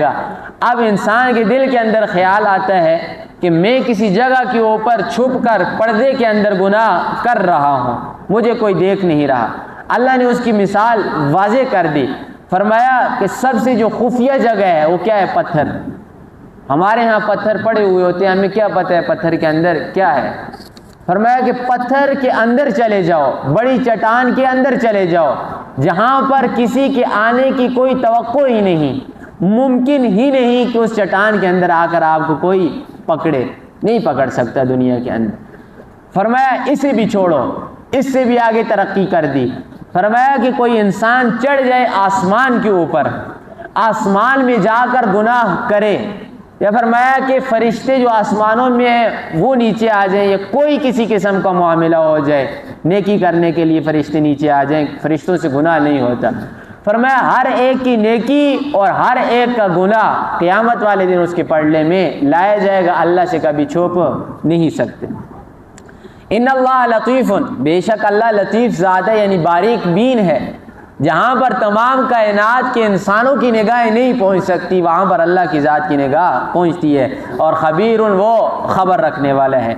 اب انسان کے دل کے اندر خیال آتا ہے کہ میں کسی جگہ کے اوپر چھپ کر پردے کے اندر گناہ کر رہا ہوں، مجھے کوئی دیکھ نہیں رہا۔ اللہ نے اس کی مثال واضح کر دی، فرمایا کہ سب سے جو خفیہ جگہ ہے وہ کیا ہے؟ پتھر۔ ہمارے ہاں پتھر پڑے ہوئے ہوتے ہیں، ہمیں کیا پتہ ہے پتھر کے اندر کیا ہے؟ فرمایا کہ پتھر کے اندر چلے جاؤ، بڑی چٹان کے اندر چلے جاؤ، جہاں پر کسی کے آنے کی کوئی توقع ہی نہیں، ممکن ہی نہیں کہ اس چٹان کے اندر آ کر آپ کو کوئی پکڑے، نہیں پکڑ سکتا دنیا کے اندر۔ فرمایا اسے بھی چھوڑو، اس سے بھی آگے ترقی کر دی۔ فرمایا کہ کوئی انسان چڑھ جائے آسمان کے اوپر، آسمان میں جا کر گناہ کرے، یا فرمایا کہ فرشتے جو آسمانوں میں ہیں وہ نیچے آ جائیں، یا کوئی کسی قسم کا معاملہ ہو جائے، نیکی کرنے کے لیے فرشتے نیچے آ جائیں، فرشتوں سے گناہ نہیں ہوتا۔ فرمایا ہر ایک کی نیکی اور ہر ایک کا گناہ قیامت والے دن اس کے پلڑے میں لایا جائے گا، اللہ سے کبھی چھپ نہیں سکتے۔ ان اللہ لطیف، بے شک اللہ لطیف ذات ہے، یعنی باریک بین ہے۔ جہاں پر تمام کائنات کے انسانوں کی نگاہیں نہیں پہنچ سکتی، وہاں پر اللہ کی ذات کی نگاہ پہنچتی ہے، اور خبیر وہ خبر رکھنے والا ہے۔